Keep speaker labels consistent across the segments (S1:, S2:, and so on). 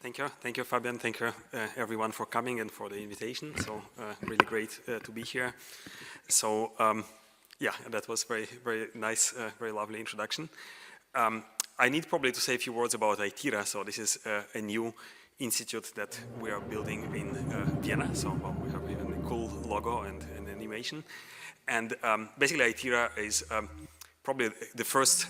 S1: Thank you, Fabian. Thank you, everyone, for coming and for the invitation. So really great to be here. So yeah, that was very nice, very lovely introduction. I need probably to say a few words about AITHYRA. So this is a new institute that we are building in Vienna. So well, we have even a cool logo and an animation. And basically, AITHYRA is probably the first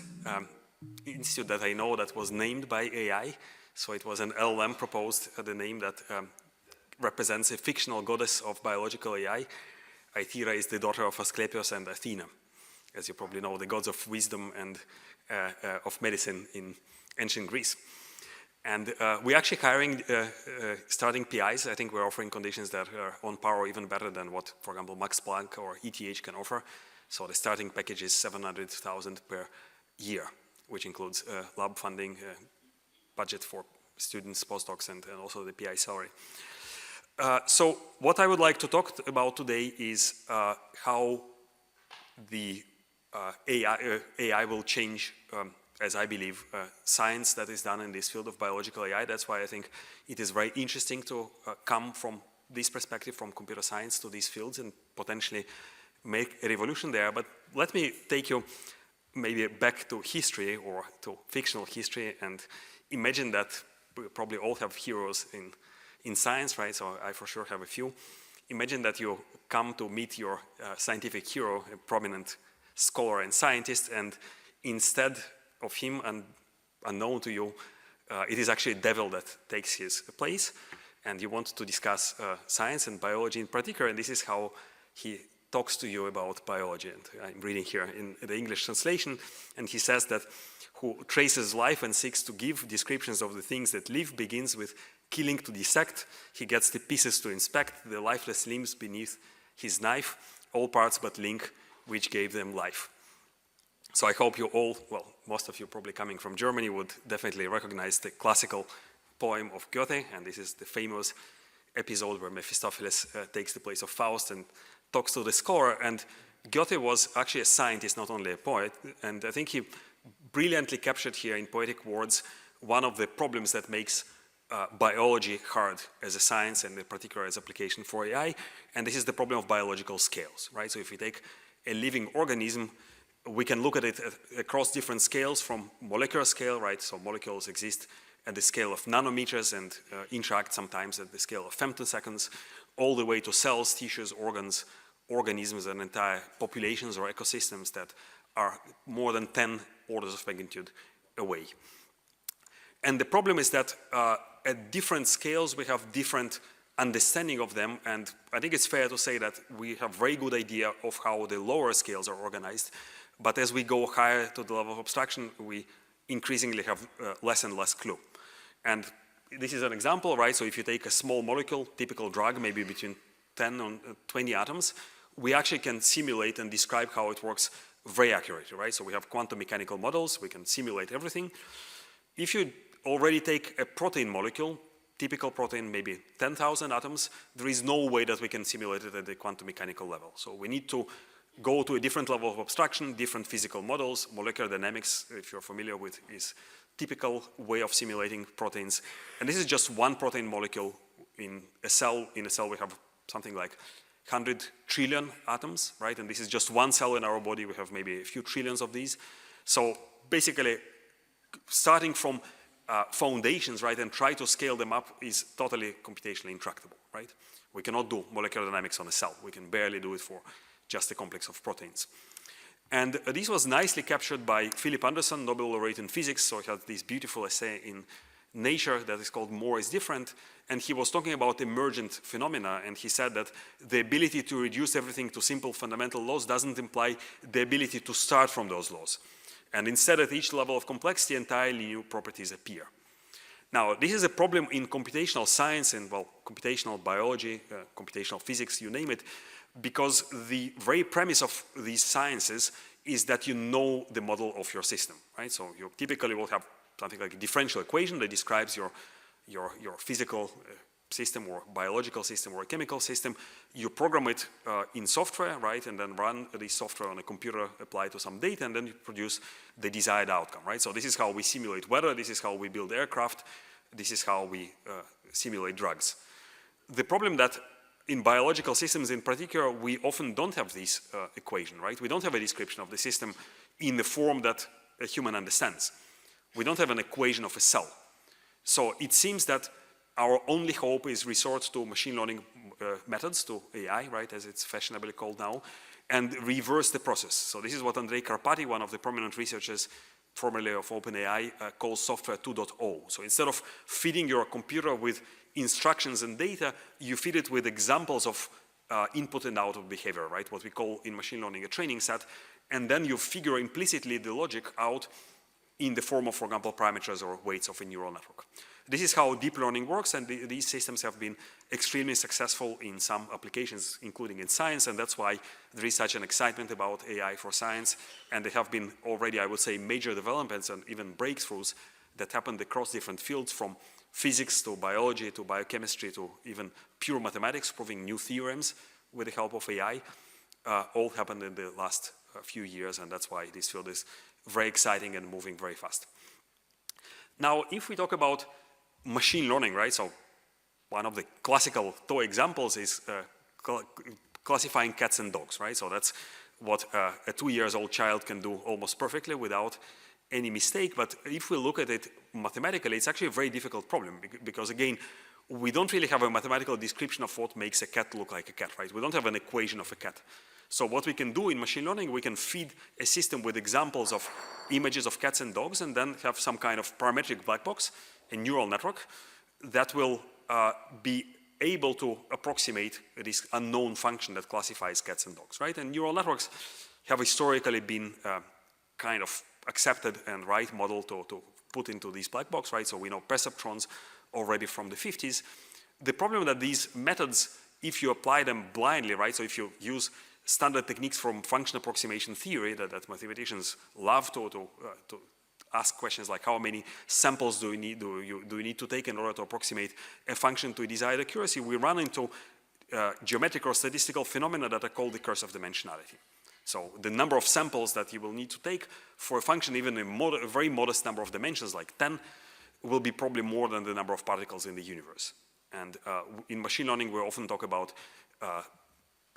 S1: institute that I know that was named by AI. So it was an LLM proposed the name that represents a fictional goddess of biological AI. AITHYRA is the daughter of Asclepius and Athena, as you probably know, the gods of wisdom and of medicine in ancient Greece. And we're actually hiring starting PIs. I think we're offering conditions that are on par or even better than what, for example, Max Planck or ETH can offer. So the starting package is 700,000 per year, which includes lab funding, budget for students, postdocs, and also the PI salary. So what I would like to talk about today is how the AI will change, as I believe, science that is done in this field of biological AI. That's why I think it is very interesting to come from this perspective, from computer science to these fields and potentially make a revolution there. But let me take you maybe back to history or to fictional history and imagine that we probably all have heroes in science, right? So I for sure have a few. Imagine that you come to meet your scientific hero, a prominent scholar and scientist, and instead of him, and unknown to you, it is actually a devil that takes his place, and you want to discuss science and biology in particular, and this is how he talks to you about biology. And I'm reading here in the English translation, and he says that who traces life and seeks to give descriptions of the things that live, begins with killing to dissect. He gets the pieces to inspect, the lifeless limbs beneath his knife, all parts but link, which gave them life. So I hope you all, well, most of you probably coming from Germany would definitely recognize the classical poem of Goethe, and this is the famous episode where Mephistopheles takes the place of Faust and talks to the scholar. And Goethe was actually a scientist, not only a poet, and I think he brilliantly captured here in poetic words one of the problems that makes biology hard as a science and in particular as application for AI, and this is the problem of biological scales, right? So if we take a living organism, we can look at it across different scales from molecular scale, right? So molecules exist at the scale of nanometers and interact sometimes at the scale of femtoseconds, all the way to cells, tissues, organs, organisms, and entire populations or ecosystems that are more than 10 orders of magnitude away. And the problem is that at different scales we have different understanding of them, and I think it's fair to say that we have very good idea of how the lower scales are organized, but as we go higher to the level of abstraction, we increasingly have less and less clue. And this is an example, right? So if you take a small molecule, typical drug, maybe between 10 and 20 atoms, we actually can simulate and describe how it works very accurately, right? So we have quantum mechanical models, we can simulate everything. If you already take a protein molecule, typical protein, maybe 10,000 atoms, there is no way that we can simulate it at the quantum mechanical level. So we need to go to a different level of abstraction, different physical models. Molecular dynamics, if you're familiar with, is typical way of simulating proteins. And this is just one protein molecule in a cell. In a cell we have something like 100 trillion atoms, right? And this is just one cell in our body. We have maybe a few trillions of these. So basically, starting from foundations, right, and try to scale them up is totally computationally intractable, right? We cannot do molecular dynamics on a cell. We can barely do it for just a complex of proteins. And this was nicely captured by Philip Anderson, Nobel laureate in physics. So he had this beautiful essay in Nature that is called More is Different, and he was talking about emergent phenomena, and he said that the ability to reduce everything to simple fundamental laws doesn't imply the ability to start from those laws. And instead, at each level of complexity, entirely new properties appear. Now, this is a problem in computational science and, well, computational biology, computational physics, you name it, because the very premise of these sciences is that you know the model of your system, right? So you typically will have something like a differential equation that describes your physical system or biological system or a chemical system. You program it in software, right, and then run the software on a computer, apply to some data, and then you produce the desired outcome, right? So this is how we simulate weather, this is how we build aircraft, this is how we simulate drugs. The problem that in biological systems in particular, we often don't have this equation, right? We don't have a description of the system in the form that a human understands. We don't have an equation of a cell. So it seems that our only hope is resort to machine learning methods, to AI, right, as it's fashionably called now, and reverse the process. So this is what Andrei Karpathy, one of the prominent researchers formerly of OpenAI, calls software 2.0. So instead of feeding your computer with instructions and data, you feed it with examples of input and output behavior, right? What we call in machine learning a training set. And then you figure implicitly the logic out in the form of, for example, parameters or weights of a neural network. This is how deep learning works, and these systems have been extremely successful in some applications, including in science, and that's why there is such an excitement about AI for science. And there have been already, I would say, major developments and even breakthroughs that happened across different fields, from physics to biology to biochemistry to even pure mathematics, proving new theorems with the help of AI. All happened in the last few years, and that's why this field is very exciting and moving very fast. Now, if we talk about machine learning, right? So one of the classical toy examples is classifying cats and dogs, right? So that's what a 2-year-old child can do almost perfectly without any mistake. But if we look at it mathematically, it's actually a very difficult problem because, again, we don't really have a mathematical description of what makes a cat look like a cat, right? We don't have an equation of a cat. So what we can do in machine learning, we can feed a system with examples of images of cats and dogs and then have some kind of parametric black box, a neural network that will be able to approximate this unknown function that classifies cats and dogs, right? And neural networks have historically been kind of accepted and right model to put into this black box, right? So we know perceptrons already from the 50s. The problem that these methods, if you apply them blindly, right? So if you use standard techniques from function approximation theory that mathematicians love to ask questions like how many samples do you need to take in order to approximate a function to a desired accuracy, we run into geometric or statistical phenomena that are called the curse of dimensionality. So the number of samples that you will need to take for a function, even a very modest number of dimensions like 10, will be probably more than the number of particles in the universe. And in machine learning, we often talk about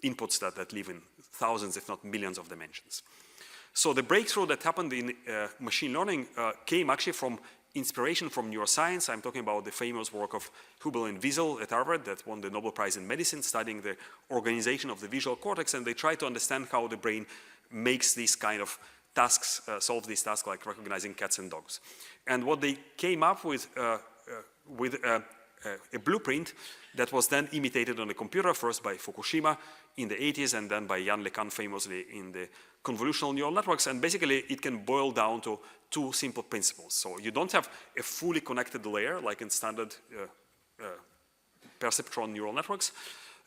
S1: inputs that live in thousands, if not millions of dimensions. So the breakthrough that happened in machine learning came actually from inspiration from neuroscience. I'm talking about the famous work of Hubel and Wiesel at Harvard that won the Nobel Prize in Medicine, studying the organization of the visual cortex, and they tried to understand how the brain makes these kind of tasks, solve these tasks like recognizing cats and dogs. And what they came up with a blueprint that was then imitated on a computer, first by Fukushima in the 80s and then by Jan LeCun famously in the convolutional neural networks. And basically it can boil down to two simple principles. So you don't have a fully connected layer like in standard perceptron neural networks.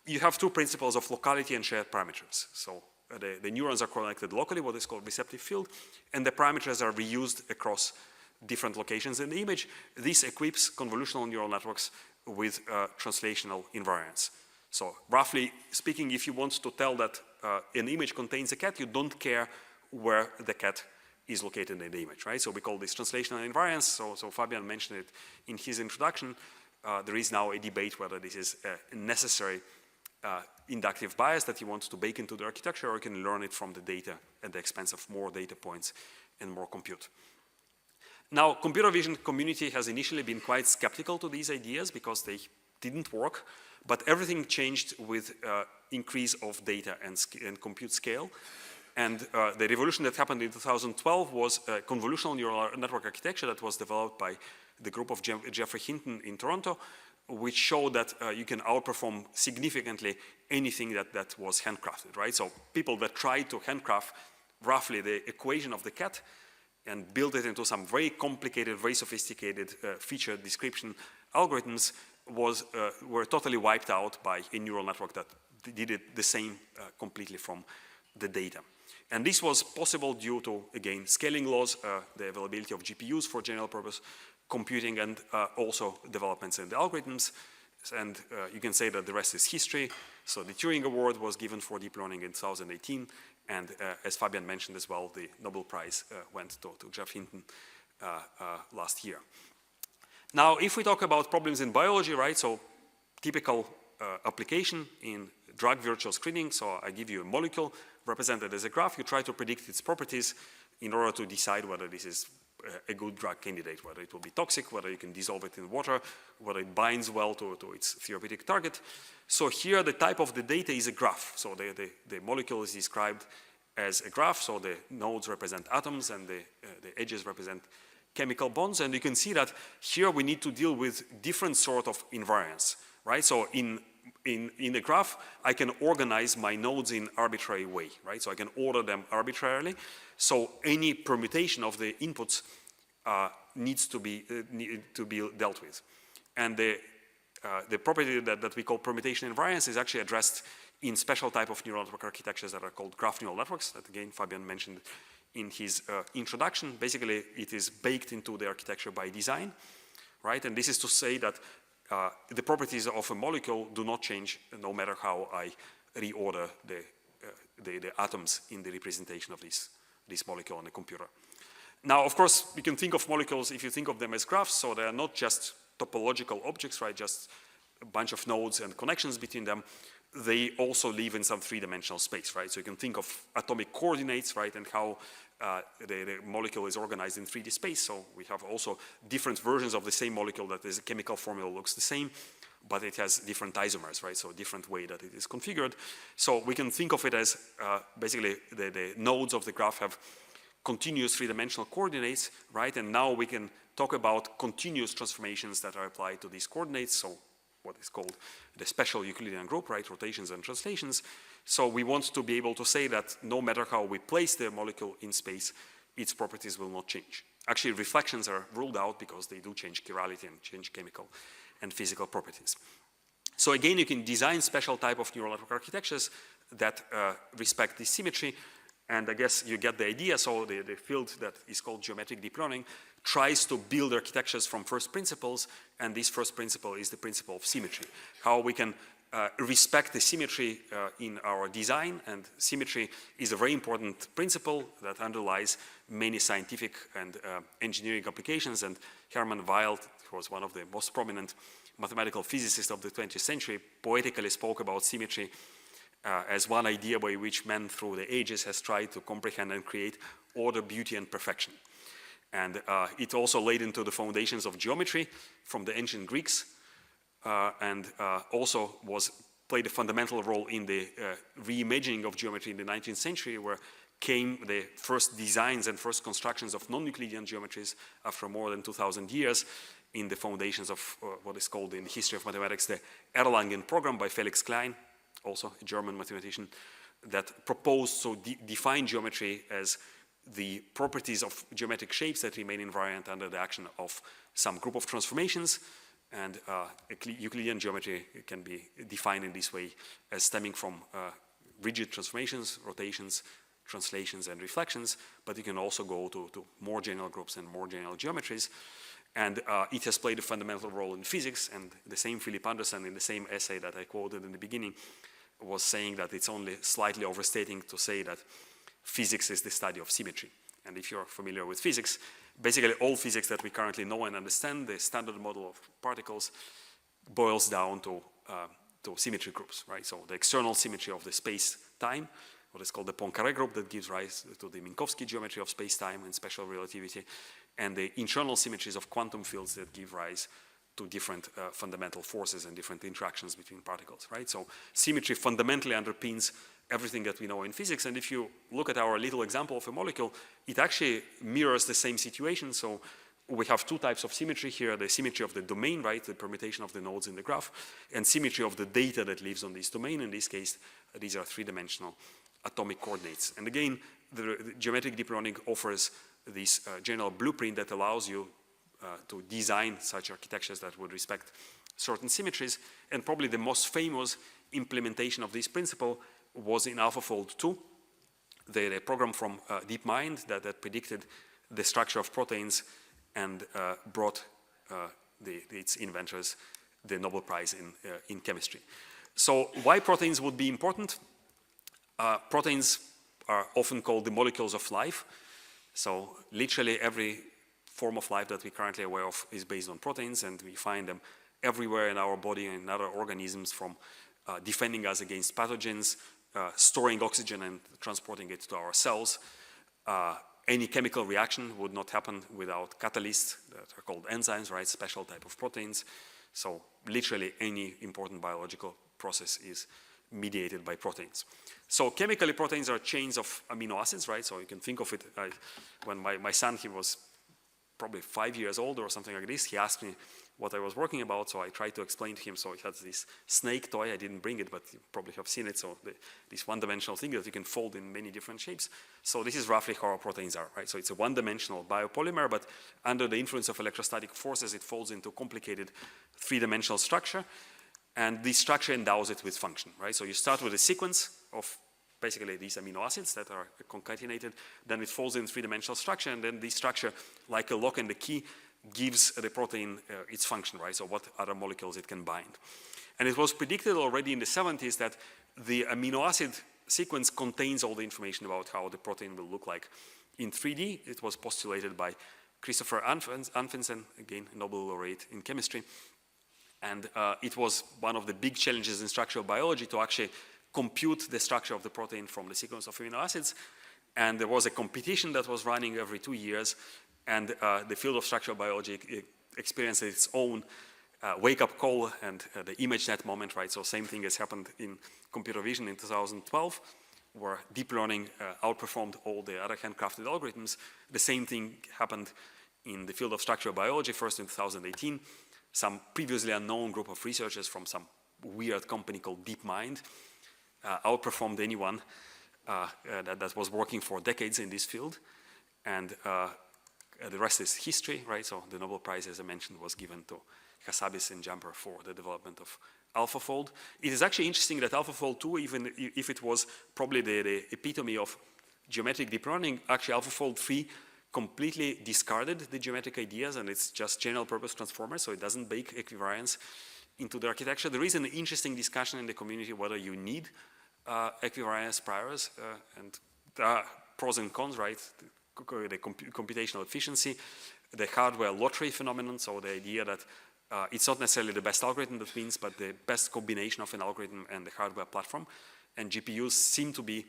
S1: You have two principles of locality and shared parameters. So the neurons are connected locally, what is called receptive field, and the parameters are reused across different locations in the image. This equips convolutional neural networks with translational invariance. So roughly speaking, if you want to tell that an image contains a cat, you don't care where the cat is located in the image, right? So we call this translational invariance. So Fabian mentioned it in his introduction. There is now a debate whether this is a necessary inductive bias that you want to bake into the architecture, or you can learn it from the data at the expense of more data points and more compute. Now, computer vision community has initially been quite skeptical to these ideas because they didn't work, but everything changed with increase of data and compute scale. And the revolution that happened in 2012 was a convolutional neural network architecture that was developed by the group of Geoffrey Hinton in Toronto, which showed that you can outperform significantly anything that was handcrafted, right? So people that tried to handcraft roughly the equation of the cat and build it into some very complicated, very sophisticated feature description algorithms were totally wiped out by a neural network that did it the same completely from the data. And this was possible due to, again, scaling laws, the availability of GPUs for general purpose computing, and also developments in the algorithms. And you can say that the rest is history. So the Turing Award was given for deep learning in 2018. And as Fabian mentioned as well, the Nobel Prize went to Geoff Hinton last year. Now, if we talk about problems in biology, right, so typical application in drug virtual screening, so I give you a molecule represented as a graph, you try to predict its properties in order to decide whether this is a good drug candidate, whether it will be toxic, whether you can dissolve it in water, whether it binds well to its therapeutic target. So here the type of the data is a graph. So the molecule is described as a graph, so the nodes represent atoms and the edges represent chemical bonds, and you can see that here we need to deal with different sort of invariants, right? So in the graph, I can organize my nodes in arbitrary way, right? So I can order them arbitrarily. So any permutation of the inputs needs to be dealt with. And the property that we call permutation invariance is actually addressed in special type of neural network architectures that are called graph neural networks, that again Fabian mentioned in his introduction. Basically, it is baked into the architecture by design, right? And this is to say that the properties of a molecule do not change no matter how I reorder the atoms in the representation of this molecule on the computer. Now, of course, we can think of molecules, if you think of them as graphs, so they are not just topological objects, right? Just a bunch of nodes and connections between them. They also live in some three-dimensional space, right? So you can think of atomic coordinates, right, and how the molecule is organized in 3D space. So we have also different versions of the same molecule that is a chemical formula looks the same, but it has different isomers, right? So a different way that it is configured. So we can think of it as basically the nodes of the graph have continuous three-dimensional coordinates, right? And now we can talk about continuous transformations that are applied to these coordinates. So what is called the special Euclidean group, right? Rotations and translations. So we want to be able to say that no matter how we place the molecule in space, its properties will not change. Actually, reflections are ruled out because they do change chirality and change chemical and physical properties. So again, you can design special type of neural network architectures that respect this symmetry. And I guess you get the idea. So the field that is called geometric deep learning tries to build architectures from first principles, and this first principle is the principle of symmetry. How we can respect the symmetry in our design, and symmetry is a very important principle that underlies many scientific and engineering applications. And Hermann Weyl, who was one of the most prominent mathematical physicists of the 20th century, poetically spoke about symmetry as one idea by which man through the ages has tried to comprehend and create order, beauty, and perfection. And it also laid into the foundations of geometry from the ancient Greeks, and also played a fundamental role in the reimagining of geometry in the 19th century, where came the first designs and first constructions of non-Euclidean geometries after more than 2,000 years in the foundations of what is called in the history of mathematics the Erlangen program by Felix Klein, also a German mathematician, that proposed to define geometry as the properties of geometric shapes that remain invariant under the action of some group of transformations. And Euclidean geometry can be defined in this way as stemming from rigid transformations, rotations, translations, and reflections, but you can also go to more general groups and more general geometries. And it has played a fundamental role in physics, and the same Philip Anderson in the same essay that I quoted in the beginning was saying that it's only slightly overstating to say that physics is the study of symmetry. And if you're familiar with physics, basically all physics that we currently know and understand, the standard model of particles, boils down to symmetry groups, right? So the external symmetry of the space-time, what is called the Poincaré group, that gives rise to the Minkowski geometry of space-time and special relativity, and the internal symmetries of quantum fields that give rise to different fundamental forces and different interactions between particles, right? So symmetry fundamentally underpins everything that we know in physics, and if you look at our little example of a molecule, it actually mirrors the same situation. So we have two types of symmetry here, the symmetry of the domain, right, the permutation of the nodes in the graph, and symmetry of the data that lives on this domain. In this case, these are three-dimensional atomic coordinates. And again, the geometric deep learning offers this general blueprint that allows you to design such architectures that would respect certain symmetries. And probably the most famous implementation of this principle was in AlphaFold 2, the program from DeepMind that predicted the structure of proteins and brought its inventors the Nobel Prize in chemistry. So why proteins would be important? Proteins are often called the molecules of life. So literally every form of life that we currently are aware of is based on proteins, and we find them everywhere in our body and in other organisms, from defending us against pathogens, storing oxygen and transporting it to our cells. Any chemical reaction would not happen without catalysts that are called enzymes, right? Special type of proteins. So literally any important biological process is mediated by proteins. So chemically, proteins are chains of amino acids, right? So you can think of it, when my son, he was probably 5 years old or something like this, he asked me what I was working about, so I tried to explain to him. So he had this snake toy. I didn't bring it, but you probably have seen it. So this one-dimensional thing that you can fold in many different shapes. So this is roughly how our proteins are, right? So it's a one-dimensional biopolymer, but under the influence of electrostatic forces, it folds into complicated three-dimensional structure, and this structure endows it with function, right? So you start with a sequence of basically these amino acids that are concatenated, then it folds in three-dimensional structure, and then this structure, like a lock and a key, gives the protein its function, right? So what other molecules it can bind. And it was predicted already in the 70s that the amino acid sequence contains all the information about how the protein will look like in 3D. It was postulated by Christopher Anfinsen, again, Nobel laureate in chemistry. And it was one of the big challenges in structural biology to actually compute the structure of the protein from the sequence of amino acids. And there was a competition that was running every 2 years, and the field of structural biology experienced its own wake-up call and the ImageNet moment, right? So same thing has happened in computer vision in 2012, where deep learning outperformed all the other handcrafted algorithms. The same thing happened in the field of structural biology, first in 2018. Some previously unknown group of researchers from some weird company called DeepMind outperformed anyone that was working for decades in this field. And the rest is history, right? So the Nobel Prize, as I mentioned, was given to Hassabis and Jumper for the development of AlphaFold. It is actually interesting that AlphaFold 2, even if it was probably the epitome of geometric deep learning, actually AlphaFold 3 completely discarded the geometric ideas, and it's just general purpose transformers, so it doesn't bake equivariance into the architecture. There is an interesting discussion in the community whether you need equivariance priors, and there are pros and cons, right? The computational efficiency, the hardware lottery phenomenon, so the idea that it's not necessarily the best algorithm that wins, but the best combination of an algorithm and the hardware platform. And GPUs seem to be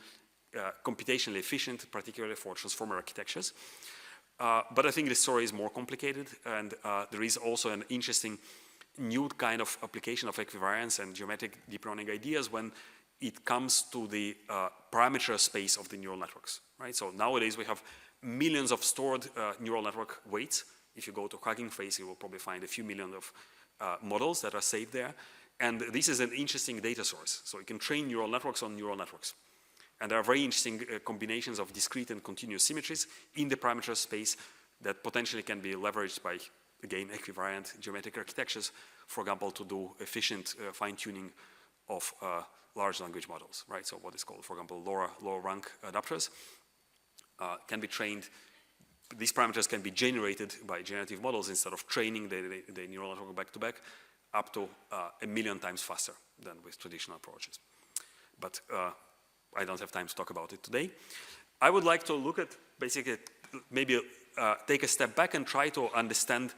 S1: computationally efficient, particularly for transformer architectures. But I think the story is more complicated, and there is also an interesting new kind of application of equivariance and geometric deep learning ideas when it comes to the parameter space of the neural networks, right? So nowadays we have millions of stored neural network weights. If you go to Hugging Face, you will probably find a few million of models that are saved there. And this is an interesting data source. So you can train neural networks on neural networks. And there are very interesting combinations of discrete and continuous symmetries in the parameter space that potentially can be leveraged by, again, equivariant geometric architectures, for example, to do efficient fine-tuning of large language models, right? So what is called, for example, lower rank adapters can be trained. These parameters can be generated by generative models instead of training the neural network back-to-back up to 1 million times faster than with traditional approaches. But I don't have time to talk about it today. I would like to look at basically maybe take a step back and try to understand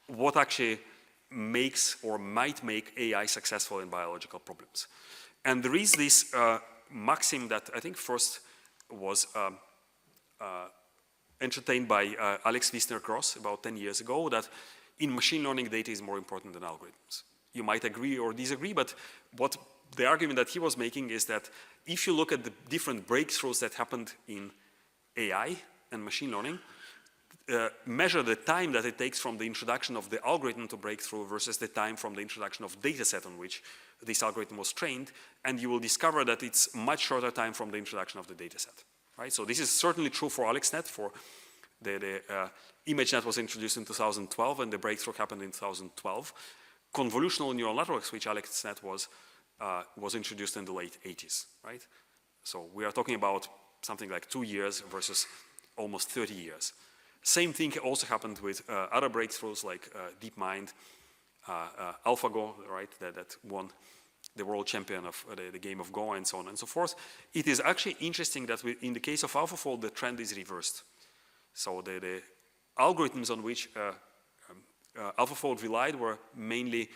S1: what actually makes or might make AI successful in biological problems. And there is this maxim that I think first was entertained by Alex Wisner-Gross about 10 years ago, that in machine learning data is more important than algorithms. You might agree or disagree, but what the argument that he was making is that if you look at the different breakthroughs that happened in AI and machine learning, measure the time that it takes from the introduction of the algorithm to breakthrough versus the time from the introduction of data set on which this algorithm was trained, and you will discover that it's much shorter time from the introduction of the data set, right? So this is certainly true for AlexNet. For the ImageNet was introduced in 2012, and the breakthrough happened in 2012. Convolutional neural networks, which AlexNet was introduced in the late 80s, right? So we are talking about something like 2 years versus almost 30 years. Same thing also happened with other breakthroughs like DeepMind, AlphaGo, right, that won the world champion of the game of Go, and so on and so forth. It is actually interesting that in the case of AlphaFold, the trend is reversed. So the algorithms on which AlphaFold relied were mainly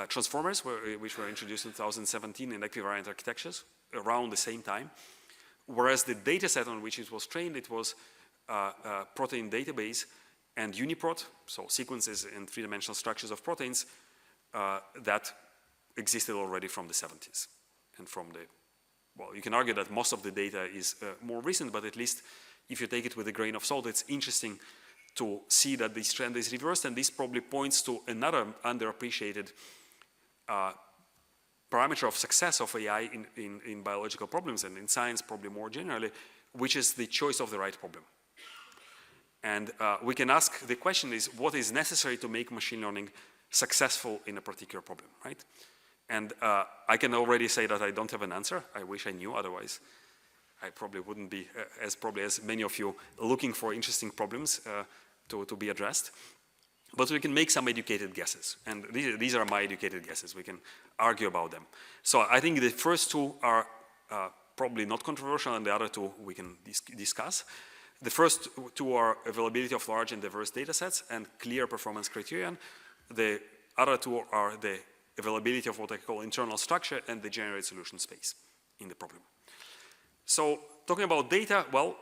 S1: transformers, which were introduced in 2017 in equivariant architectures around the same time. Whereas the data set on which it was trained, it was a protein database and UniProt, so sequences and three-dimensional structures of proteins that existed already from the 70s. And from the, well, you can argue that most of the data is more recent, but at least if you take it with a grain of salt, it's interesting to see that this trend is reversed, and this probably points to another underappreciated parameter of success of AI in biological problems and in science probably more generally, which is the choice of the right problem. And we can ask, the question is, what is necessary to make machine learning successful in a particular problem, right? And I can already say that I don't have an answer. I wish I knew, otherwise I probably wouldn't be, as many of you, looking for interesting problems to be addressed. But we can make some educated guesses, and these are my educated guesses. We can argue about them. So I think the first two are probably not controversial, and the other two we can discuss. The first two are availability of large and diverse data sets and clear performance criterion. The other two are the availability of what I call internal structure and the generate solution space in the problem. So talking about data, well,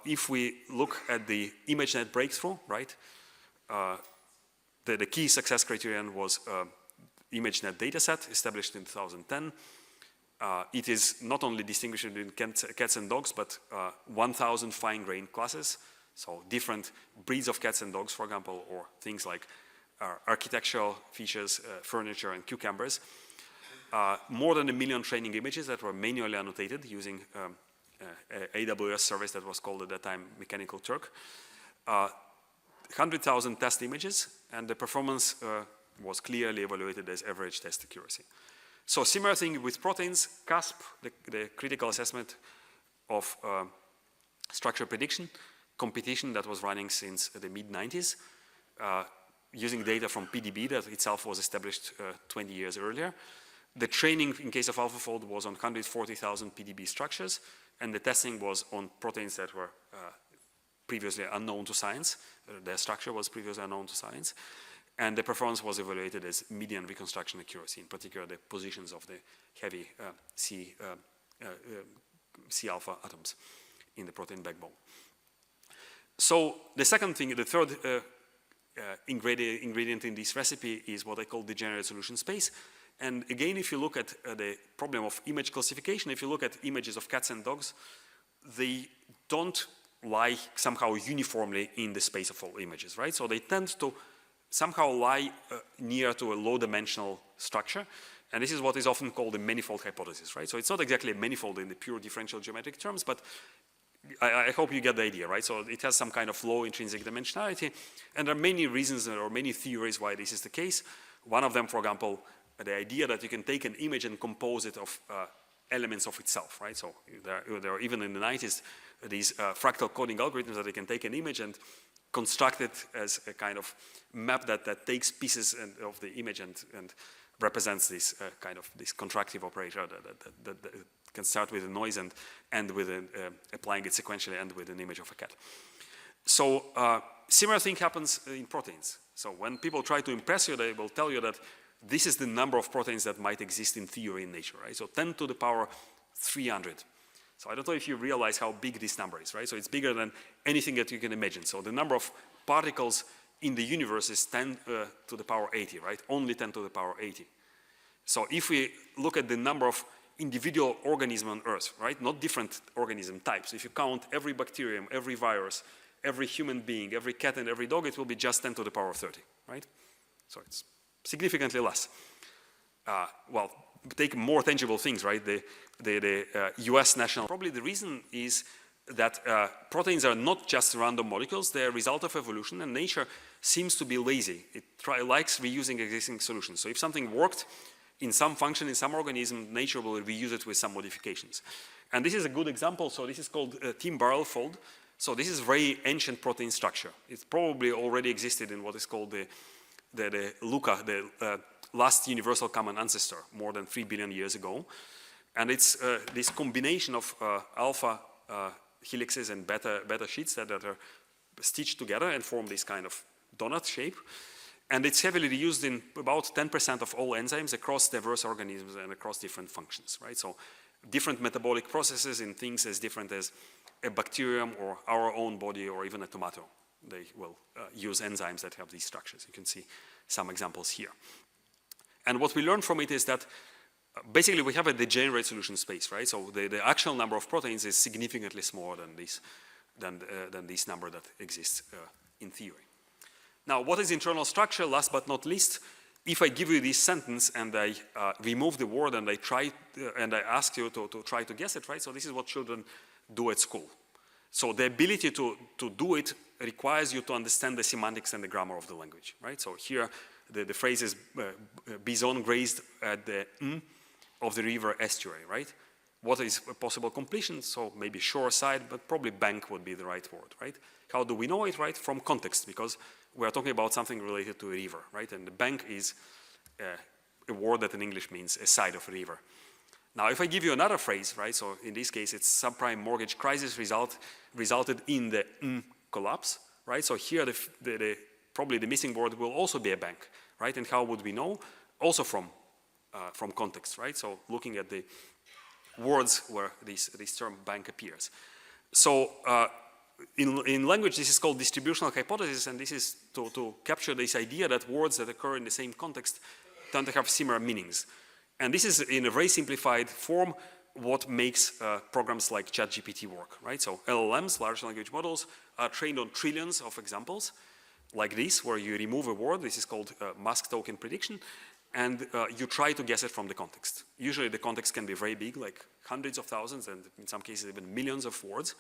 S1: if we look at the ImageNet breakthrough, right, the key success criterion was ImageNet dataset established in 2010. It is not only distinguished between cats and dogs, but 1,000 fine-grained classes, so different breeds of cats and dogs, for example, or things like architectural features, furniture, and cucumbers. More than 1 million training images that were manually annotated using AWS service that was called at that time Mechanical Turk. 100,000 test images, and the performance was clearly evaluated as average test accuracy. So similar thing with proteins, CASP, the critical assessment of structure prediction, competition that was running since the mid-90s, using data from PDB that itself was established 20 years earlier. The training in case of AlphaFold was on 140,000 PDB structures, and the testing was on proteins that were previously unknown to science. Their structure was previously unknown to science. And the performance was evaluated as median reconstruction accuracy, in particular the positions of the heavy C alpha atoms in the protein backbone. So the second thing, the third ingredient in this recipe is what I call the generate solution space. And again, if you look at the problem of image classification, if you look at images of cats and dogs, they don't lie somehow uniformly in the space of all images, right? So they tend to somehow lie near to a low-dimensional structure, and this is what is often called the manifold hypothesis, right? So it's not exactly a manifold in the pure differential geometric terms, but I hope you get the idea, right? So it has some kind of low intrinsic dimensionality, and there are many reasons or many theories why this is the case. One of them, for example, the idea that you can take an image and compose it of elements of itself, right? So there are even in the 90s these fractal coding algorithms that they can take an image and construct it as a kind of map that takes pieces of the image and represents this kind of this contractive operator that can start with a noise and end with applying it sequentially and with an image of a cat. So similar thing happens in proteins. So when people try to impress you, they will tell you that this is the number of proteins that might exist in theory in nature, right? So 10 to the power 300. So I don't know if you realize how big this number is, right? So it's bigger than anything that you can imagine. So the number of particles in the universe is 10 to the power 80, right? Only 10 to the power 80. So if we look at the number of individual organisms on Earth, right? Not different organism types. If you count every bacterium, every virus, every human being, every cat and every dog, it will be just 10 to the power 30, right? So it's significantly less. Well, take more tangible things, right? The US national, probably the reason is that proteins are not just random molecules, they're a result of evolution, and nature seems to be lazy. It likes reusing existing solutions. So if something worked in some function, in some organism, nature will reuse it with some modifications. And this is a good example. So this is called Tim barrel fold. So this is very ancient protein structure. It's probably already existed in what is called the LUCA, the last universal common ancestor, more than 3 billion years ago. And it's this combination of alpha helixes and beta sheets that are stitched together and form this kind of donut shape. And it's heavily used in about 10% of all enzymes across diverse organisms and across different functions, right? So different metabolic processes in things as different as a bacterium or our own body or even a tomato. They will use enzymes that have these structures. You can see some examples here. And what we learned from it is that basically we have a degenerate solution space, right? So the actual number of proteins is significantly smaller than this number that exists in theory. Now, what is internal structure? Last but not least, if I give you this sentence and I remove the word and I ask you to try to guess it, right? So this is what children do at school. So the ability to do it requires you to understand the semantics and the grammar of the language, right? So here the phrase is bison grazed at the of the river estuary, right? What is a possible completion? So maybe shore side, but probably bank would be the right word, right? How do we know it, right? From context, because we are talking about something related to a river, right? And the bank is a word that in English means a side of a river. Now, if I give you another phrase, right? So in this case, it's subprime mortgage crisis resulted in the collapse, right? So here, probably the missing word will also be a bank, right? And how would we know? Also from context, right? So looking at the words where this term bank appears. So in language, this is called distributional hypothesis, and this is to capture this idea that words that occur in the same context tend to have similar meanings. And this is, in a very simplified form, what makes programs like ChatGPT work, right? So LLMs, large language models, are trained on trillions of examples like this, where you remove a word. This is called mask token prediction, and you try to guess it from the context. Usually the context can be very big, like hundreds of thousands, and in some cases even millions of words.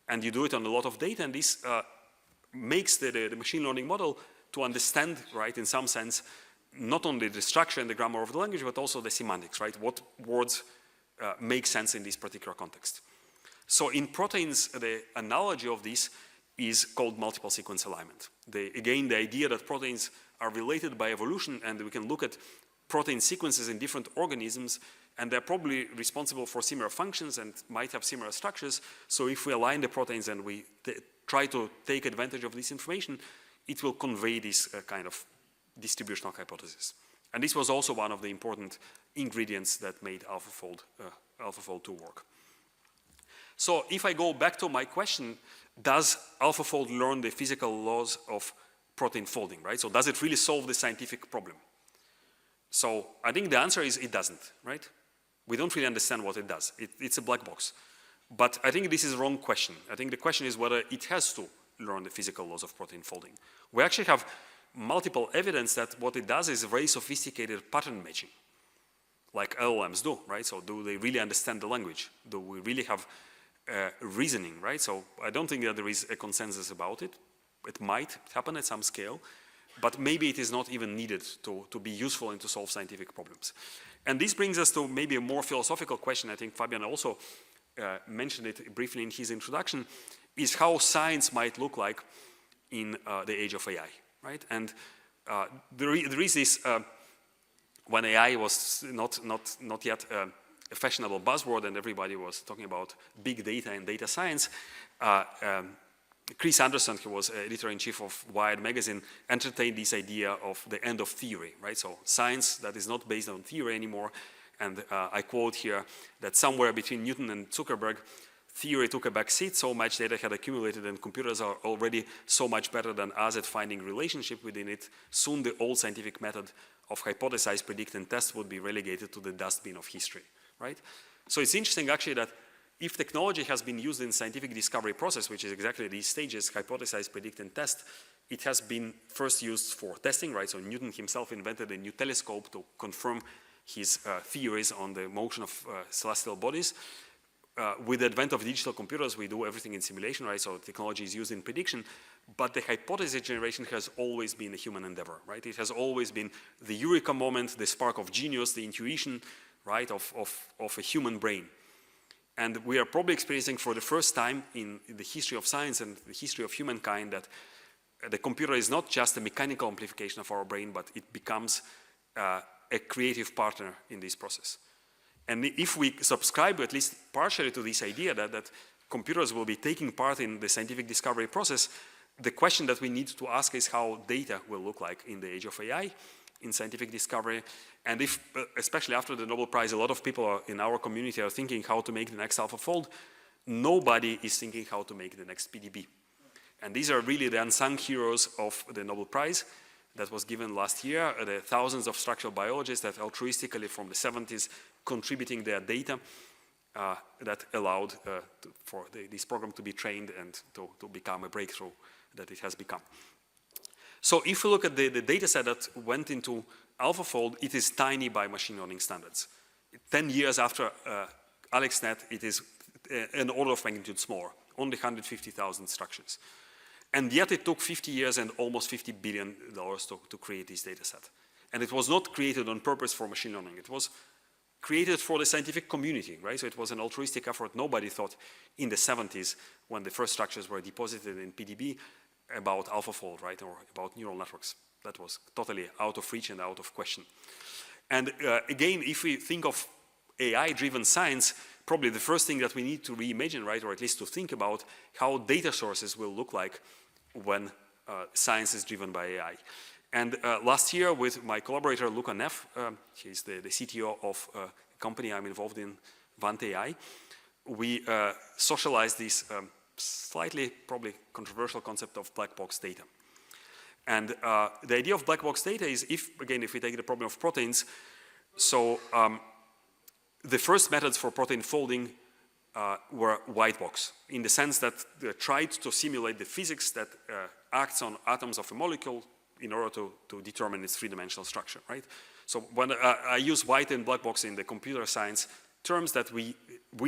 S1: And you do it on a lot of data, and this makes the machine learning model to understand, right, in some sense, not only the structure and the grammar of the language, but also the semantics, right? What words make sense in this particular context. So in proteins, the analogy of this is called multiple sequence alignment. Again, the idea that proteins are related by evolution, and we can look at protein sequences in different organisms, and they're probably responsible for similar functions and might have similar structures. So if we align the proteins and we try to take advantage of this information, it will convey this kind of distributional hypothesis. And this was also one of the important ingredients that made AlphaFold 2 work. So if I go back to my question, does AlphaFold learn the physical laws of protein folding, right? So does it really solve the scientific problem? So I think the answer is it doesn't, right? We don't really understand what it does. It's a black box. But I think this is a wrong question. I think the question is whether it has to learn the physical laws of protein folding. We actually have multiple evidence that what it does is very sophisticated pattern matching, like LLMs do, right? So do they really understand the language? Do we really have reasoning, right? So I don't think that there is a consensus about it. It might happen at some scale, but maybe it is not even needed to be useful and to solve scientific problems. And this brings us to maybe a more philosophical question. I think Fabian also mentioned it briefly in his introduction, is how science might look like in the age of AI, right? And there is this, when AI was not yet a fashionable buzzword and everybody was talking about big data and data science, Chris Anderson, who was editor-in-chief of Wired magazine, entertained this idea of the end of theory, right? So science that is not based on theory anymore. And I quote here that somewhere between Newton and Zuckerberg, theory took a back seat, so much data had accumulated and computers are already so much better than us at finding relationship within it. Soon the old scientific method of hypothesize, predict, and test would be relegated to the dustbin of history, right? So it's interesting actually that if technology has been used in scientific discovery process, which is exactly these stages, hypothesize, predict, and test, it has been first used for testing, right? So Newton himself invented a new telescope to confirm his theories on the motion of celestial bodies. With the advent of digital computers, we do everything in simulation, right? So technology is used in prediction, but the hypothesis generation has always been a human endeavor, right? It has always been the eureka moment, the spark of genius, the intuition, right, of a human brain. And we are probably experiencing for the first time in the history of science and the history of humankind that the computer is not just a mechanical amplification of our brain, but it becomes a creative partner in this process. And if we subscribe at least partially to this idea that computers will be taking part in the scientific discovery process, the question that we need to ask is how data will look like in the age of AI, in scientific discovery, and if, especially after the Nobel Prize, a lot of people in our community are thinking how to make the next AlphaFold, nobody is thinking how to make the next PDB. And these are really the unsung heroes of the Nobel Prize that was given last year, the thousands of structural biologists that altruistically from the 70s contributing their data that allowed for this program to be trained and to become a breakthrough that it has become. So if you look at the data set that went into AlphaFold, it is tiny by machine learning standards. 10 years after AlexNet, it is an order of magnitude smaller, only 150,000 structures. And yet it took 50 years and almost $50 billion to create this data set. And it was not created on purpose for machine learning. It was created for the scientific community, right? So it was an altruistic effort. Nobody thought in the 70s, when the first structures were deposited in PDB, about AlphaFold, right, or about neural networks. That was totally out of reach and out of question. And again, if we think of AI-driven science, probably the first thing that we need to reimagine, right, or at least to think about how data sources will look like when science is driven by AI. And last year with my collaborator, Luca Neff, he's the CTO of a company I'm involved in, VantAI, we socialized this slightly probably controversial concept of black box data. And the idea of black box data is if we take the problem of proteins, so the first methods for protein folding were white box, in the sense that they tried to simulate the physics that acts on atoms of a molecule in order to determine its three-dimensional structure, right? So when I use white and black box in the computer science terms that we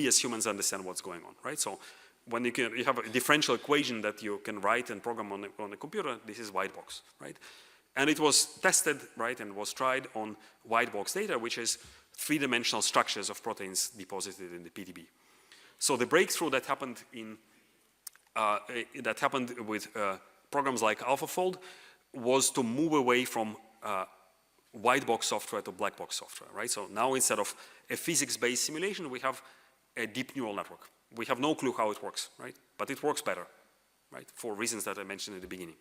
S1: as humans understand what's going on, right? So when you have a differential equation that you can write and program on a computer, this is white box, right? And it was tested, right, and was tried on white box data, which is three-dimensional structures of proteins deposited in the PDB. So the breakthrough that happened with programs like AlphaFold was to move away from white box software to black box software, right? So now instead of a physics-based simulation, we have a deep neural network. We have no clue how it works, right? But it works better, right? For reasons that I mentioned at the beginning.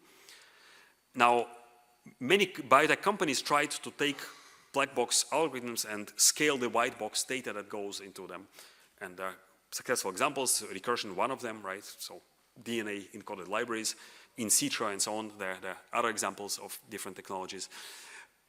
S1: Now, many biotech companies tried to take black box algorithms and scale the white box data that goes into them. And there are successful examples, recursion one of them, right? So DNA encoded libraries, in Citra and so on. There are other examples of different technologies.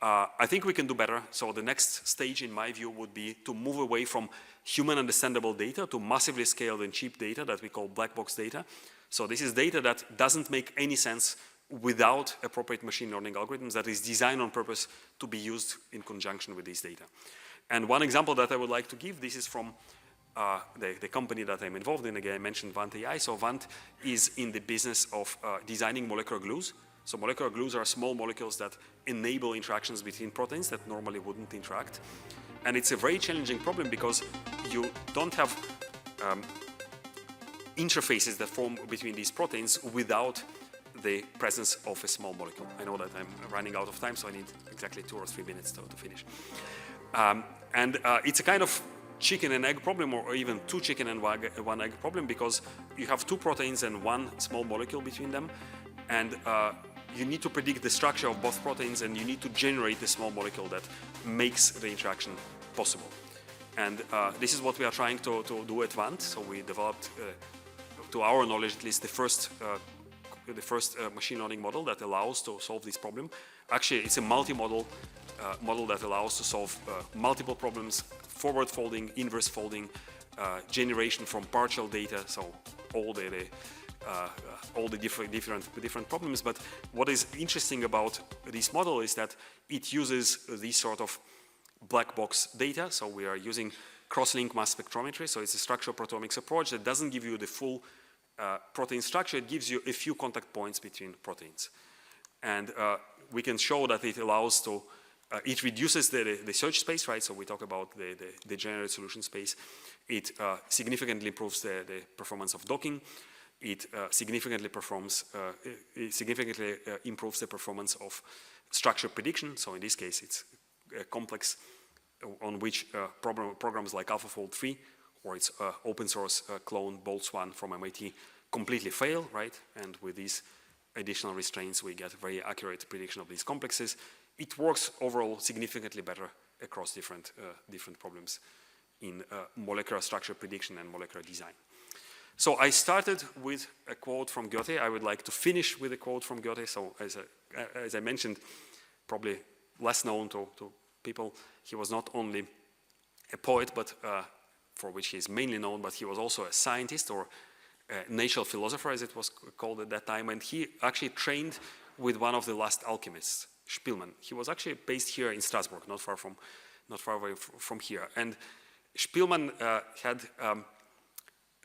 S1: I think we can do better. So the next stage, in my view, would be to move away from human understandable data to massively scaled and cheap data that we call black box data. So this is data that doesn't make any sense without appropriate machine learning algorithms, that is designed on purpose to be used in conjunction with these data. And one example that I would like to give, this is from the company that I'm involved in. Again, I mentioned VantAI. So Vant is in the business of designing molecular glues. So molecular glues are small molecules that enable interactions between proteins that normally wouldn't interact. And it's a very challenging problem because you don't have interfaces that form between these proteins without the presence of a small molecule. I know that I'm running out of time, so I need exactly 2 or 3 minutes to finish. It's a kind of chicken and egg problem, or even 2 chicken and 1 egg problem, because you have 2 proteins and 1 small molecule between them, and you need to predict the structure of both proteins, and you need to generate the small molecule that makes the interaction possible. And this is what we are trying to do at Vant. So we developed, to our knowledge at least, the first machine learning model that allows to solve this problem. Actually, it's a multi-model model that allows to solve multiple problems: forward folding, inverse folding, generation from partial data, so all the different problems. But what is interesting about this model is that it uses this sort of black box data. So we are using cross-link mass spectrometry. So it's a structural proteomics approach that doesn't give you the full protein structure. It gives you a few contact points between proteins. And we can show that it allows to, it reduces the search space, right? So we talk about the generate solution space. It significantly improves the performance of docking. It significantly improves the performance of structure prediction. So in this case, it's a complex on which programs like AlphaFold 3 or its open source clone Boltz1 from MIT completely fail, right? And with this additional restraints, we get very accurate prediction of these complexes. It works overall significantly better across different problems in molecular structure prediction and molecular design. So I started with a quote from Goethe. I would like to finish with a quote from Goethe. So as I mentioned, probably less known to people, he was not only a poet, but for which he is mainly known, but he was also a scientist, or a natural philosopher, as it was called at that time. And he actually trained with one of the last alchemists, Spielmann. He was actually based here in Strasbourg, not far away from here. And Spielmann had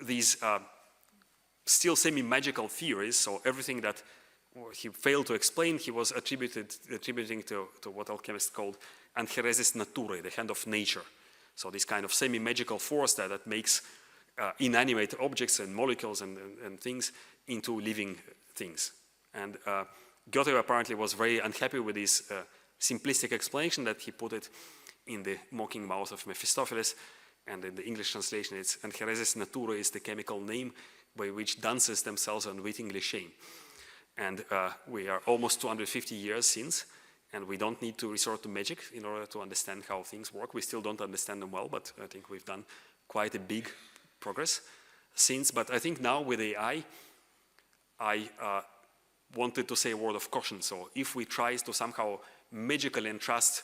S1: these still semi-magical theories, so everything that he failed to explain, he was attributing to what alchemists called anheresis naturae, the hand of nature. So this kind of semi-magical force that makes inanimate objects and molecules and things into living things. And Goethe apparently was very unhappy with this simplistic explanation that he put it in the mocking mouth of Mephistopheles. And in the English translation, it's anheresis naturae is the chemical name by which dances themselves unwittingly shame. And we are almost 250 years since, and we don't need to resort to magic in order to understand how things work. We still don't understand them well, but I think we've done quite a big progress since. But I think now with AI, I wanted to say a word of caution. So if we try to somehow magically entrust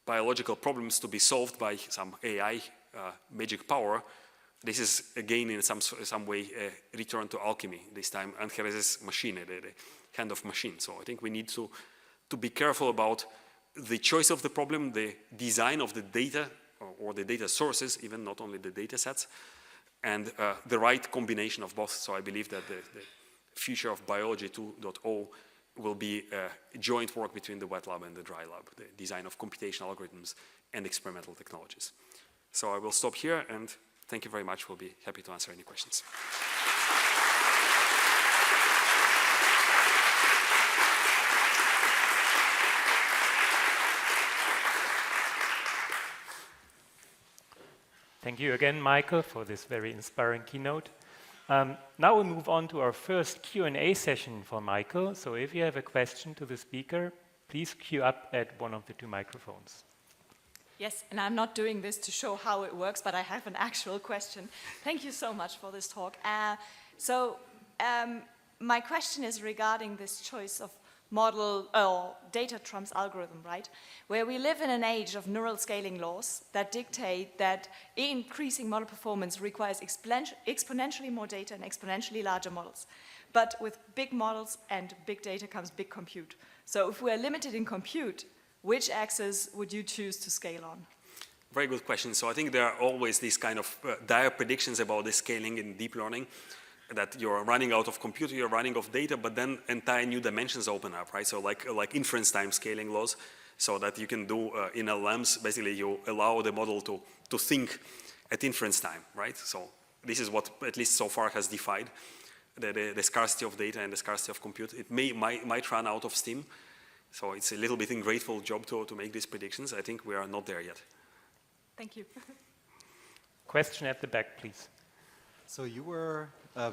S1: biological problems to be solved by some AI magic power, this is again in some way a return to alchemy, this time anheresis machine, the hand of machine. So I think we need to be careful about the choice of the problem, the design of the data, or the data sources, even not only the data sets, and the right combination of both. So I believe that the future of biology 2.0 will be a joint work between the wet lab and the dry lab, the design of computational algorithms and experimental technologies. So I will stop here, and thank you very much. We'll be happy to answer any questions.
S2: Thank you again, Michael, for this very inspiring keynote. Now we move on to our first Q&A session for Michael. So if you have a question to the speaker, please queue up at one of the 2 microphones.
S3: Yes, and I'm not doing this to show how it works, but I have an actual question. Thank you so much for this talk. My question is regarding this choice of model or data trumps algorithm, right? Where we live in an age of neural scaling laws that dictate that increasing model performance requires exponentially more data and exponentially larger models. But with big models and big data comes big compute. So if we're limited in compute, which axis would you choose to scale on?
S1: Very good question. So I think there are always these kind of dire predictions about the scaling in deep learning, that you're running out of compute, you're running out of data, but then entire new dimensions open up, right? So like inference time scaling laws, so that you can do in LLMs, basically you allow the model to think at inference time, right? So this is what at least so far has defied the scarcity of data and the scarcity of compute. It might run out of steam. So it's a little bit ungrateful job to make these predictions. I think we are not there yet.
S3: Thank you.
S2: Question at the back, please.
S4: So you were,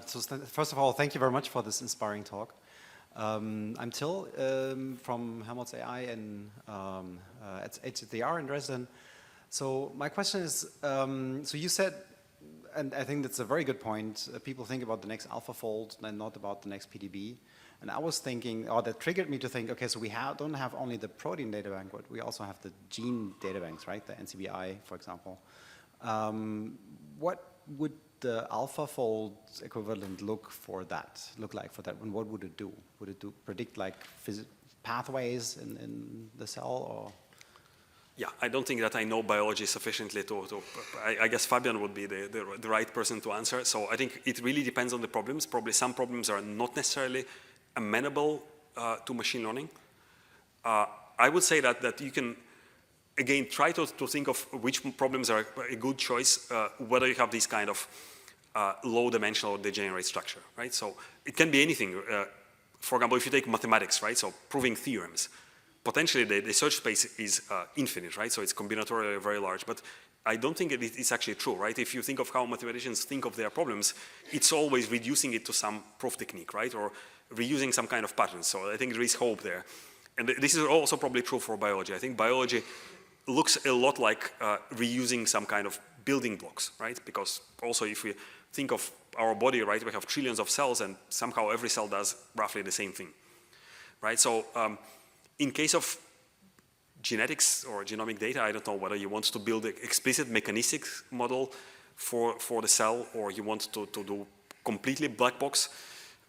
S4: first of all, thank you very much for this inspiring talk. I'm Till from Helmholtz AI and at AITHYRA in Dresden. So my question is, so you said, and I think that's a very good point, people think about the next AlphaFold and not about the next PDB. And I was thinking, or that triggered me to think, okay, so we don't have only the protein data bank, but we also have the gene data banks, right? The NCBI, for example. What would the AlphaFold equivalent look like for that? And what would it do? Would it predict like pathways in the cell, or?
S1: Yeah, I don't think that I know biology sufficiently I guess Fabian would be the right person to answer. So I think it really depends on the problems. Probably some problems are not necessarily amenable to machine learning. I would say that you can, again, try to think of which problems are a good choice, whether you have this kind of low-dimensional degenerate structure, right? So it can be anything. For example, if you take mathematics, right? So proving theorems. potentially the search space is infinite, right? So it's combinatorially very large, but I don't think it's actually true, right? If you think of how mathematicians think of their problems, it's always reducing it to some proof technique, right? Or reusing some kind of pattern. So I think there is hope there. And this is also probably true for biology. I think biology looks a lot like reusing some kind of building blocks, right? Because also if we think of our body, right, we have trillions of cells and somehow every cell does roughly the same thing, right? So in case of genetics or genomic data, I don't know whether you want to build an explicit mechanistic model for the cell, or you want to do completely black box,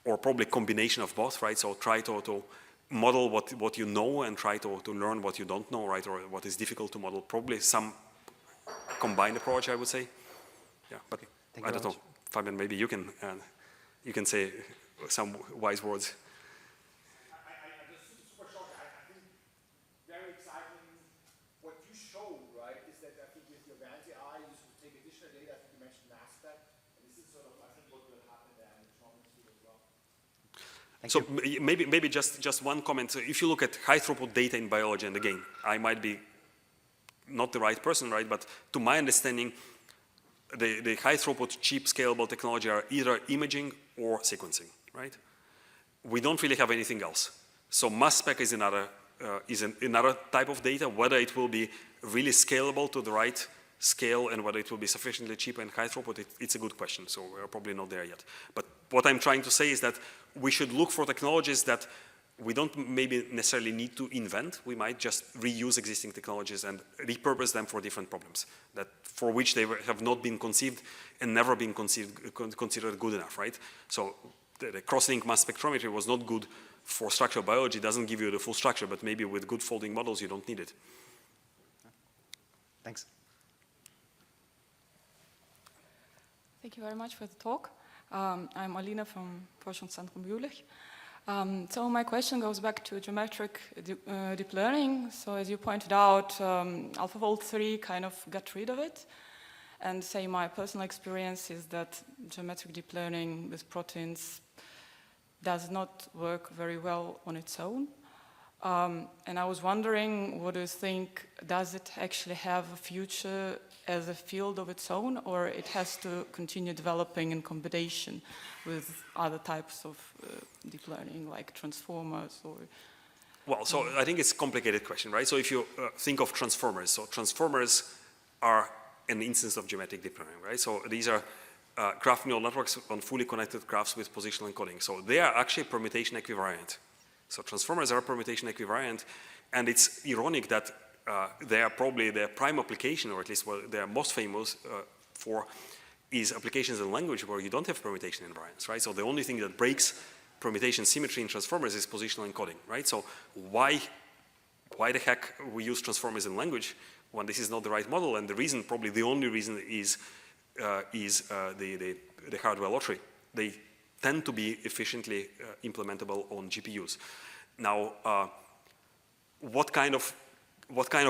S1: or probably combination of both, right? So try to model what you know and try to learn what you don't know, right? Or what is difficult to model. Probably some combined approach, I would say. Yeah, but I don't know. Fabian, maybe you can say some wise words. So maybe just one comment. So if you look at high throughput data in biology, and again, I might be not the right person, right? But to my understanding, the high throughput, cheap, scalable technology are either imaging or sequencing, right? We don't really have anything else. So mass spec is another type of data. Whether it will be really scalable to the right scale and whether it will be sufficiently cheap and high throughput, it's a good question. So we're probably not there yet. But what I'm trying to say is that we should look for technologies that we don't maybe necessarily need to invent. We might just reuse existing technologies and repurpose them for different problems for which they have not been conceived and never been considered good enough, right? So the cross-link mass spectrometry was not good for structural biology. It doesn't give you the full structure, but maybe with good folding models, you don't need it.
S4: Thanks.
S5: Thank you very much for the talk. I'm Alina from Forschungszentrum Jülich. So my question goes back to geometric deep learning. So as you pointed out, AlphaFold 3 kind of got rid of it. And say my personal experience is that geometric deep learning with proteins does not work very well on its own. And I was wondering, what do you think, does it actually have a future as a field of its own, or it has to continue developing in combination with other types of deep learning, like transformers or...
S1: Well, so I think it's a complicated question, right? So if you think of transformers, so transformers are an instance of geometric deep learning, right? So these are graph neural networks on fully connected graphs with positional encoding. So they are actually permutation equivariant. So transformers are permutation equivariant, and it's ironic that they are probably their prime application, or at least what they are most famous for, is applications in language where you don't have permutation invariance, right? So the only thing that breaks permutation symmetry in transformers is positional encoding, right? So why the heck we use transformers in language when this is not the right model? And the reason, probably the only reason, is the hardware lottery. They tend to be efficiently implementable on GPUs. Now, what kind of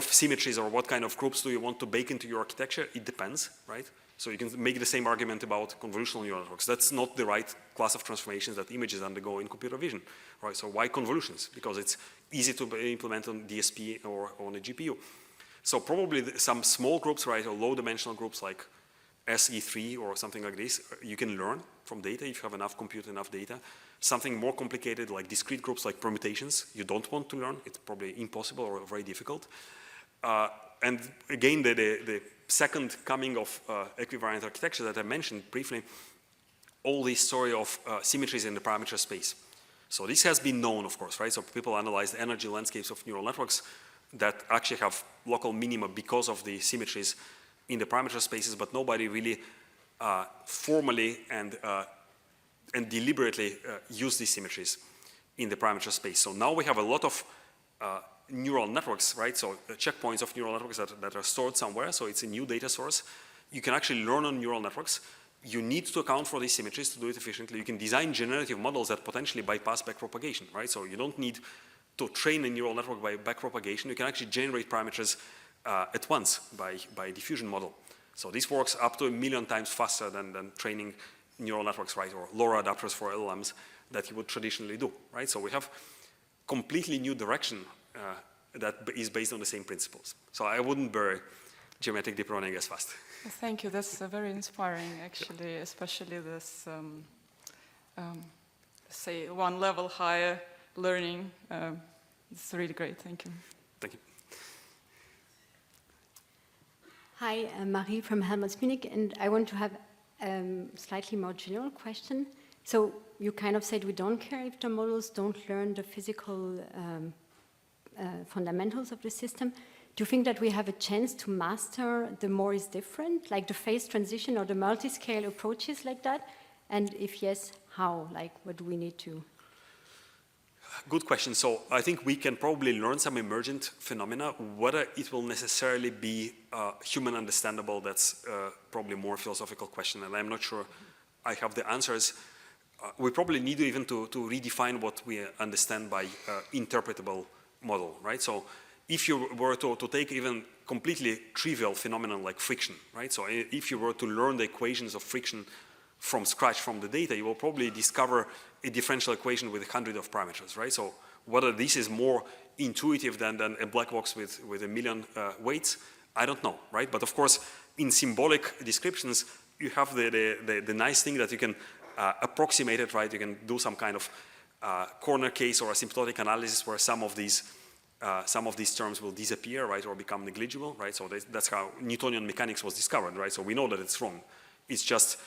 S1: symmetries or what kind of groups do you want to bake into your architecture? It depends, right? So you can make the same argument about convolutional neural networks. That's not the right class of transformations that images undergo in computer vision, right? So why convolutions? Because it's easy to implement on DSP or on a GPU. So probably some small groups, right, or low-dimensional groups like SE3 or something like this, you can learn from data if you have enough compute, enough data. Something more complicated like discrete groups like permutations, you don't want to learn. It's probably impossible or very difficult. And again, the second coming of equivariant architecture that I mentioned briefly, all this story of symmetries in the parameter space. So this has been known, of course, right? So people analyze the energy landscapes of neural networks that actually have local minima because of the symmetries in the parameter spaces, but nobody really formally and deliberately used these symmetries in the parameter space. So now we have a lot of neural networks, right? So checkpoints of neural networks that are stored somewhere. So it's a new data source. You can actually learn on neural networks. You need to account for these symmetries to do it efficiently. You can design generative models that potentially bypass backpropagation, right? So you don't need to train a neural network by backpropagation. You can actually generate parameters at once by diffusion model. So this works up to 1 million times faster than training neural networks, right? Or LoRa adapters for LLMs that you would traditionally do, right? So we have completely new direction that is based on the same principles. So I wouldn't bury geometric deep learning as fast.
S5: Thank you. That's very inspiring, actually, especially this, say, one level higher learning. It's really great. Thank you.
S1: Thank you.
S6: Hi, I'm Marie from Helmholtz Munich, and I want to have a slightly more general question. So you kind of said we don't care if the models don't learn the physical fundamentals of the system. Do you think that we have a chance to master the more is different, like the phase transition or the multi-scale approaches like that? And if yes, how? Like, what do we need to?
S1: Good question. So I think we can probably learn some emergent phenomena. Whether it will necessarily be human understandable, that's probably a more philosophical question, and I'm not sure I have the answers. We probably need even to redefine what we understand by interpretable model, right? So if you were to take even completely trivial phenomenon like friction, right? So if you were to learn the equations of friction from scratch from the data, you will probably discover a differential equation with 100 of parameters, right? So whether this is more intuitive than a black box with 1 million weights, I don't know, right? But of course, in symbolic descriptions, you have the nice thing that you can approximate it, right? You can do some kind of corner case or asymptotic analysis where some of these terms will disappear, right, or become negligible, right? So that's how Newtonian mechanics was discovered, right? So we know that it's wrong. It's just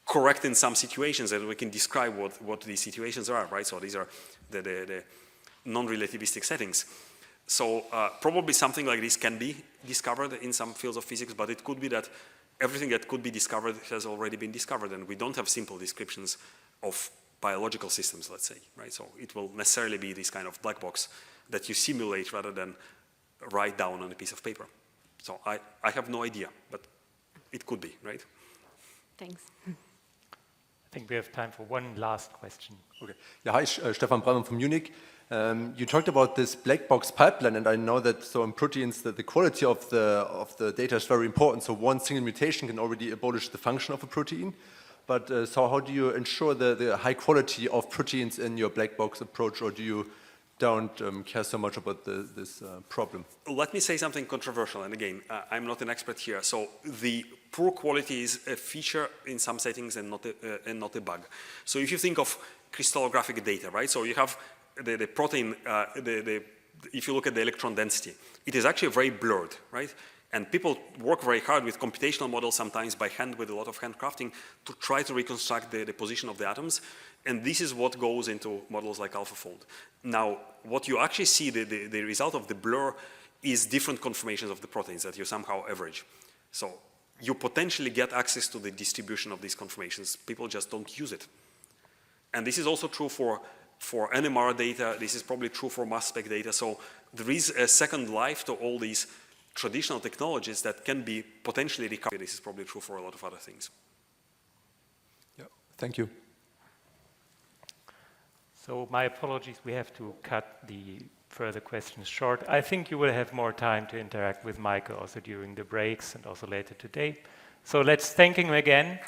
S1: correct in some situations, and we can describe what these situations are, right? So these are the non-relativistic settings. So probably something like this can be discovered in some fields of physics, but it could be that everything that could be discovered has already been discovered, and we don't have simple descriptions of biological systems, let's say, right? So it will necessarily be this kind of black box that you simulate rather than write down on a piece of paper. So I have no idea, but it could be, right?
S6: Thanks.
S2: I think we have time for one last question.
S7: Okay. Yeah, hi, Stefan Brammer from Munich. You talked about this black box pipeline, and I know that so in proteins that the quality of the data is very important. So one single mutation can already abolish the function of a protein. But so how do you ensure the high quality of proteins in your black box approach, or do you don't care so much about this problem?
S1: Let me say something controversial, and again, I'm not an expert here. So the poor quality is a feature in some settings and not a bug. So if you think of crystallographic data, right? So you have the protein, if you look at the electron density, it is actually very blurred, right? And people work very hard with computational models, sometimes by hand, with a lot of handcrafting, to try to reconstruct the position of the atoms. And this is what goes into models like AlphaFold. Now, what you actually see, the result of the blur, is different conformations of the proteins that you somehow average. So you potentially get access to the distribution of these conformations. People just don't use it. And this is also true for NMR data. This is probably true for mass spec data. So there is a second life to all these traditional technologies that can be potentially recovered. This is probably true for a lot of other things.
S7: Yeah, thank you.
S2: So my apologies, we have to cut the further questions short. I think you will have more time to interact with Michael also during the breaks and also later today. So let's thank him again.